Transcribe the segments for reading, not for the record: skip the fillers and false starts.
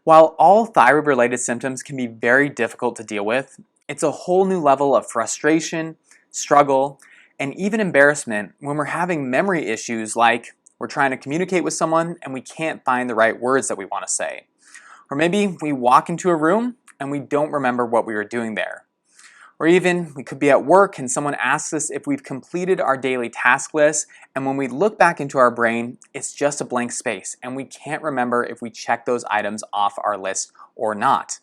While all thyroid-related symptoms can be very difficult to deal with, it's a whole new level of frustration, struggle, and even embarrassment when we're having memory issues like we're trying to communicate with someone and we can't find the right words that we want to say. Or maybe we walk into a room and we don't remember what we were doing there. Or even we could be at work and someone asks us if we've completed our daily task list, and when we look back into our brain, it's just a blank space and we can't remember if we checked those items off our list or not.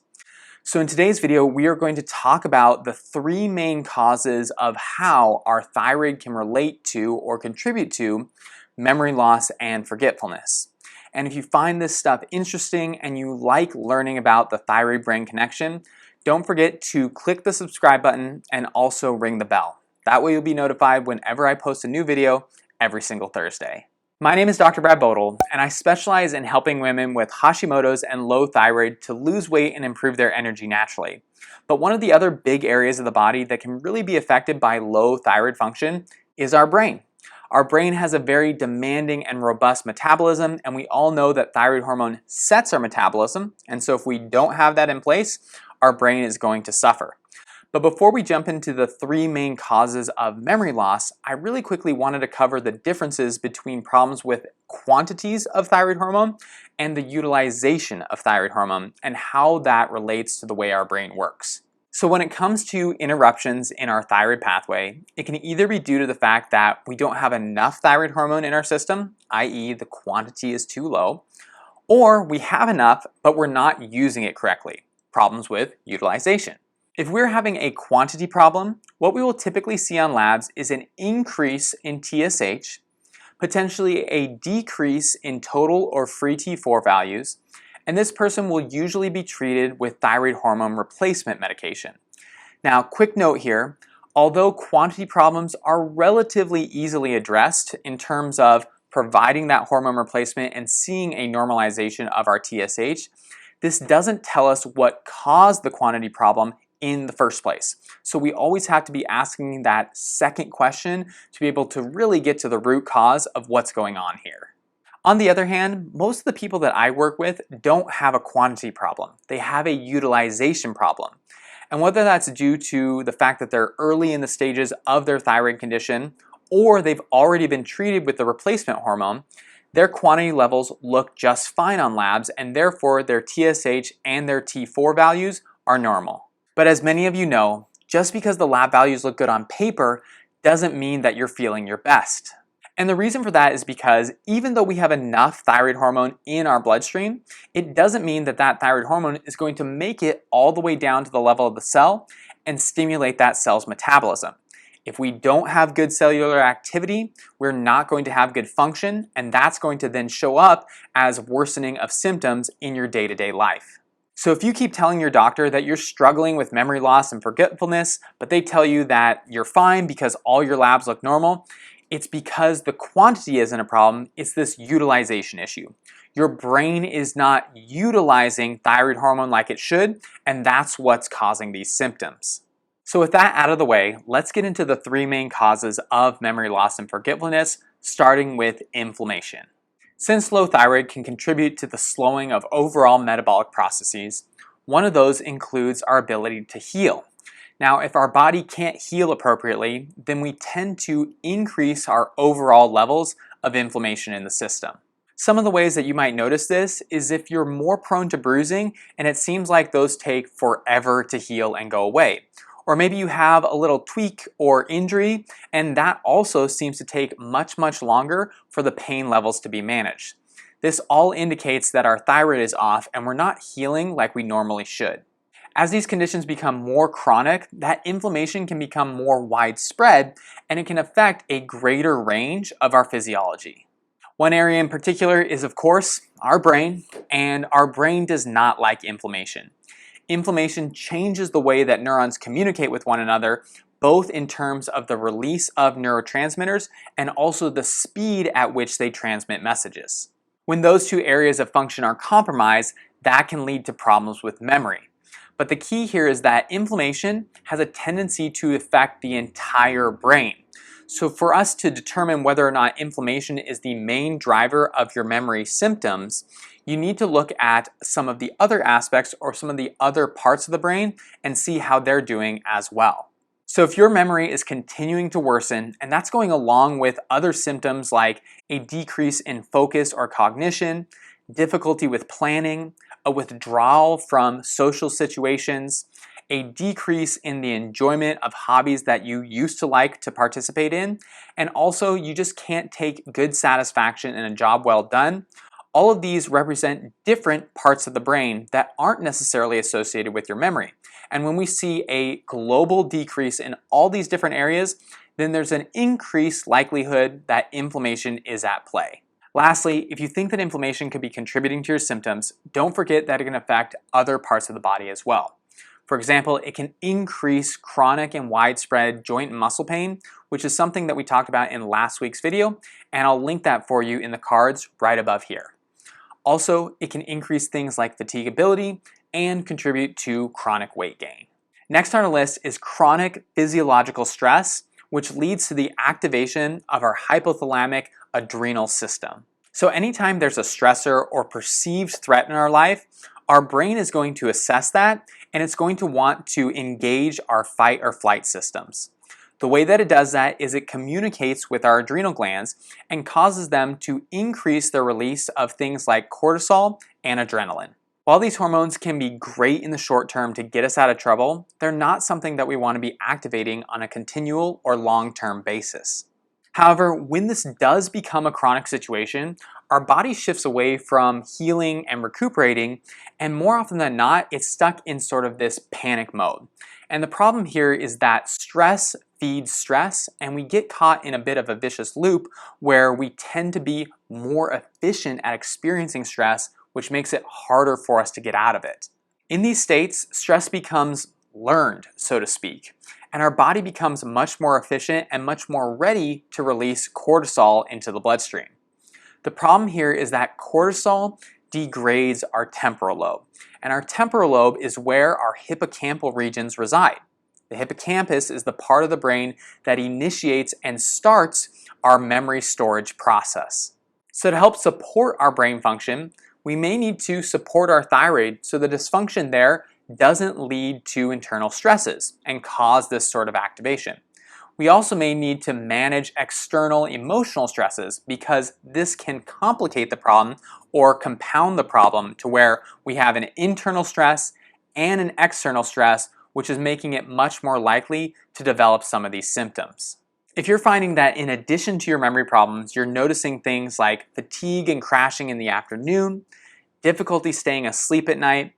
So in today's video, we are going to talk about the three main causes of how our thyroid can relate to or contribute to memory loss and forgetfulness. And if you find this stuff interesting and you like learning about the thyroid-brain connection, don't forget to click the subscribe button and also ring the bell. That way you'll be notified whenever I post a new video every single Thursday. My name is Dr. Brad Bodle, and I specialize in helping women with Hashimoto's and low thyroid to lose weight and improve their energy naturally. But one of the other big areas of the body that can really be affected by low thyroid function is our brain. Our brain has a very demanding and robust metabolism, and we all know that thyroid hormone sets our metabolism, and so if we don't have that in place, our brain is going to suffer. But before we jump into the three main causes of memory loss, I really quickly wanted to cover the differences between problems with quantities of thyroid hormone and the utilization of thyroid hormone and how that relates to the way our brain works. So when it comes to interruptions in our thyroid pathway, it can either be due to the fact that we don't have enough thyroid hormone in our system, i.e. the quantity is too low, or we have enough but we're not using it correctly. Problems with utilization. If we're having a quantity problem, what we will typically see on labs is an increase in TSH, potentially a decrease in total or free T4 values, and this person will usually be treated with thyroid hormone replacement medication. Now, quick note here, although quantity problems are relatively easily addressed in terms of providing that hormone replacement and seeing a normalization of our TSH, this doesn't tell us what caused the quantity problem in the first place. So we always have to be asking that second question to be able to really get to the root cause of what's going on here. On the other hand, most of the people that I work with don't have a quantity problem. They have a utilization problem. And whether that's due to the fact that they're early in the stages of their thyroid condition or they've already been treated with the replacement hormone, their quantity levels look just fine on labs, and therefore their TSH and their T4 values are normal. But as many of you know, just because the lab values look good on paper doesn't mean that you're feeling your best. And the reason for that is because even though we have enough thyroid hormone in our bloodstream, it doesn't mean that that thyroid hormone is going to make it all the way down to the level of the cell and stimulate that cell's metabolism. If we don't have good cellular activity, we're not going to have good function, and that's going to then show up as worsening of symptoms in your day-to-day life. So if you keep telling your doctor that you're struggling with memory loss and forgetfulness, but they tell you that you're fine because all your labs look normal, it's because the quantity isn't a problem, it's this utilization issue. Your brain is not utilizing thyroid hormone like it should, and that's what's causing these symptoms. So with that out of the way, let's get into the three main causes of memory loss and forgetfulness, starting with inflammation. Since low thyroid can contribute to the slowing of overall metabolic processes, one of those includes our ability to heal. Now, if our body can't heal appropriately, then we tend to increase our overall levels of inflammation in the system. Some of the ways that you might notice this is if you're more prone to bruising and it seems like those take forever to heal and go away. Or maybe you have a little tweak or injury, and that also seems to take much longer for the pain levels to be managed. This all indicates that our thyroid is off and we're not healing like we normally should. As these conditions become more chronic, that inflammation can become more widespread and it can affect a greater range of our physiology. One area in particular is, of course, our brain, and our brain does not like inflammation. Inflammation changes the way that neurons communicate with one another, both in terms of the release of neurotransmitters and also the speed at which they transmit messages. When those two areas of function are compromised, that can lead to problems with memory. But the key here is that inflammation has a tendency to affect the entire brain. So for us to determine whether or not inflammation is the main driver of your memory symptoms, you need to look at some of the other aspects or some of the other parts of the brain and see how they're doing as well. So if your memory is continuing to worsen, and that's going along with other symptoms like a decrease in focus or cognition, difficulty with planning, a withdrawal from social situations, a decrease in the enjoyment of hobbies that you used to like to participate in, and also you just can't take good satisfaction in a job well done. All of these represent different parts of the brain that aren't necessarily associated with your memory. And when we see a global decrease in all these different areas, then there's an increased likelihood that inflammation is at play. Lastly, if you think that inflammation could be contributing to your symptoms, don't forget that it can affect other parts of the body as well. For example, it can increase chronic and widespread joint and muscle pain, which is something that we talked about in last week's video, and I'll link that for you in the cards right above here. Also, it can increase things like fatigability and contribute to chronic weight gain. Next on our list is chronic physiological stress, which leads to the activation of our hypothalamic adrenal system. So anytime there's a stressor or perceived threat in our life, our brain is going to assess that and it's going to want to engage our fight or flight systems. The way that it does that is it communicates with our adrenal glands and causes them to increase the release of things like cortisol and adrenaline. While these hormones can be great in the short term to get us out of trouble, they're not something that we want to be activating on a continual or long-term basis. However, when this does become a chronic situation, our body shifts away from healing and recuperating, and more often than not, it's stuck in sort of this panic mode. And the problem here is that stress feeds stress, and we get caught in a bit of a vicious loop where we tend to be more efficient at experiencing stress, which makes it harder for us to get out of it. In these states, stress becomes learned, so to speak, and our body becomes much more efficient and much more ready to release cortisol into the bloodstream. The problem here is that cortisol degrades our temporal lobe, and our temporal lobe is where our hippocampal regions reside. The hippocampus is the part of the brain that initiates and starts our memory storage process. So to help support our brain function, we may need to support our thyroid so the dysfunction there doesn't lead to internal stresses and cause this sort of activation. We also may need to manage external emotional stresses because this can complicate the problem or compound the problem to where we have an internal stress and an external stress, which is making it much more likely to develop some of these symptoms. If you're finding that in addition to your memory problems, you're noticing things like fatigue and crashing in the afternoon, difficulty staying asleep at night,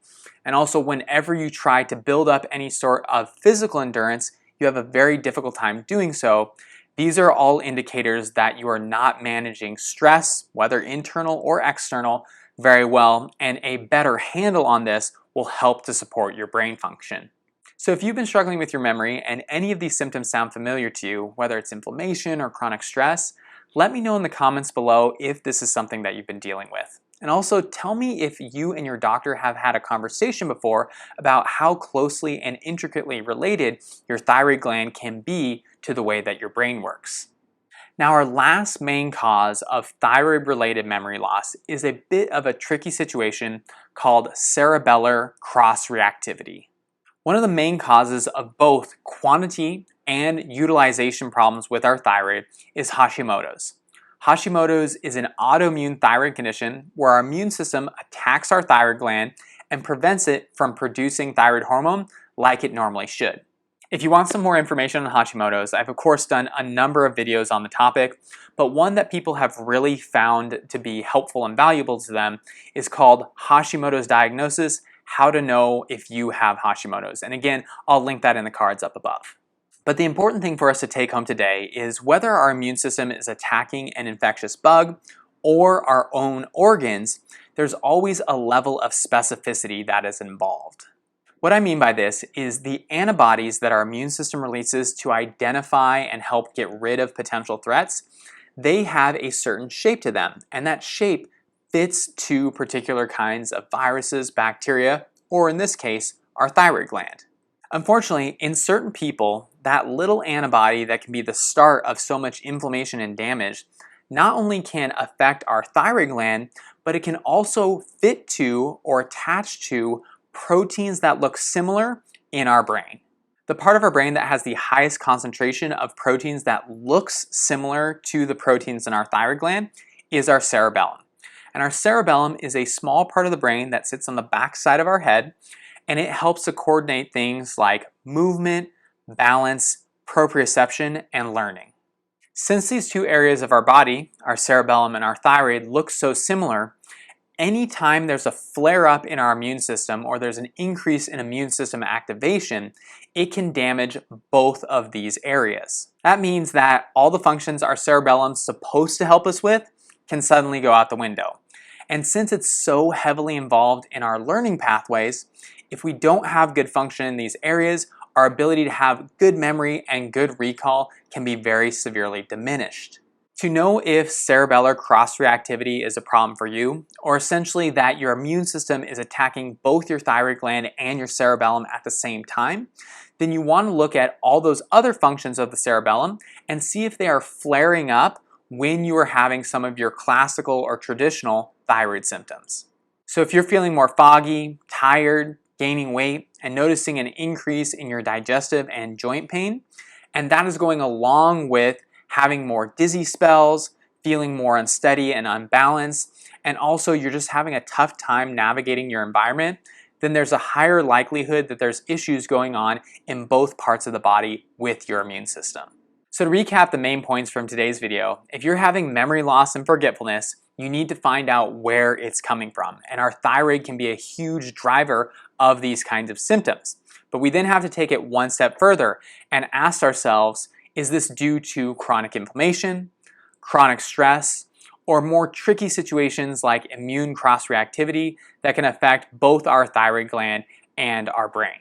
and also whenever you try to build up any sort of physical endurance, you have a very difficult time doing so, these are all indicators that you are not managing stress, whether internal or external, very well, and a better handle on this will help to support your brain function. So if you've been struggling with your memory and any of these symptoms sound familiar to you, whether it's inflammation or chronic stress, let me know in the comments below if this is something that you've been dealing with. And also tell me if you and your doctor have had a conversation before about how closely and intricately related your thyroid gland can be to the way that your brain works. Now, our last main cause of thyroid-related memory loss is a bit of a tricky situation called cerebellar cross-reactivity. One of the main causes of both quantity and utilization problems with our thyroid is Hashimoto's. Hashimoto's is an autoimmune thyroid condition where our immune system attacks our thyroid gland and prevents it from producing thyroid hormone like it normally should. If you want some more information on Hashimoto's, I've of course done a number of videos on the topic, but one that people have really found to be helpful and valuable to them is called Hashimoto's Diagnosis: How to Know If You Have Hashimoto's. And again, I'll link that in the cards up above. But the important thing for us to take home today is whether our immune system is attacking an infectious bug or our own organs, there's always a level of specificity that is involved. What I mean by this is the antibodies that our immune system releases to identify and help get rid of potential threats, they have a certain shape to them, and that shape fits to particular kinds of viruses, bacteria, or in this case, our thyroid gland. Unfortunately, in certain people, that little antibody that can be the start of so much inflammation and damage not only can affect our thyroid gland, but it can also fit to or attach to proteins that look similar in our brain. The part of our brain that has the highest concentration of proteins that looks similar to the proteins in our thyroid gland is our cerebellum. And our cerebellum is a small part of the brain that sits on the back side of our head, and it helps to coordinate things like movement, balance, proprioception, and learning. Since these two areas of our body, our cerebellum and our thyroid, look so similar, anytime there's a flare-up in our immune system or there's an increase in immune system activation, it can damage both of these areas. That means that all the functions our cerebellum's supposed to help us with can suddenly go out the window. And since it's so heavily involved in our learning pathways, if we don't have good function in these areas, our ability to have good memory and good recall can be very severely diminished. To know if cerebellar cross-reactivity is a problem for you, or essentially that your immune system is attacking both your thyroid gland and your cerebellum at the same time, then you want to look at all those other functions of the cerebellum and see if they are flaring up when you are having some of your classical or traditional thyroid symptoms. So if you're feeling more foggy, tired, gaining weight, and noticing an increase in your digestive and joint pain, and that is going along with having more dizzy spells, feeling more unsteady and unbalanced, and also you're just having a tough time navigating your environment, then there's a higher likelihood that there's issues going on in both parts of the body with your immune system. So to recap the main points from today's video, if you're having memory loss and forgetfulness, you need to find out where it's coming from. And our thyroid can be a huge driver of these kinds of symptoms. But we then have to take it one step further and ask ourselves, is this due to chronic inflammation, chronic stress, or more tricky situations like immune cross-reactivity that can affect both our thyroid gland and our brain?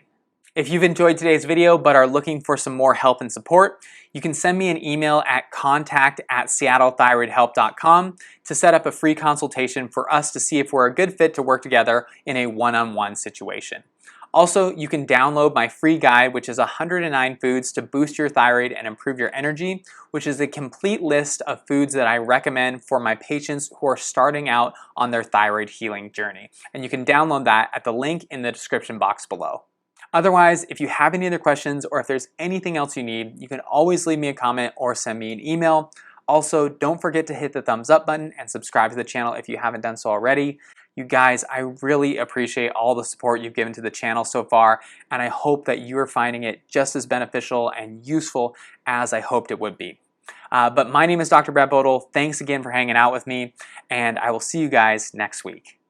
If you've enjoyed today's video but are looking for some more help and support, you can send me an email at contact@seattlethyroidhelp.com to set up a free consultation for us to see if we're a good fit to work together in a one-on-one situation. Also, you can download my free guide, which is 109 foods to boost your thyroid and improve your energy, which is a complete list of foods that I recommend for my patients who are starting out on their thyroid healing journey. And you can download that at the link in the description box below. Otherwise, if you have any other questions or if there's anything else you need, you can always leave me a comment or send me an email. Also, don't forget to hit the thumbs up button and subscribe to the channel if you haven't done so already. You guys, I really appreciate all the support you've given to the channel so far, and I hope that you are finding it just as beneficial and useful as I hoped it would be. But my name is Dr. Bodle. Thanks again for hanging out with me, and I will see you guys next week.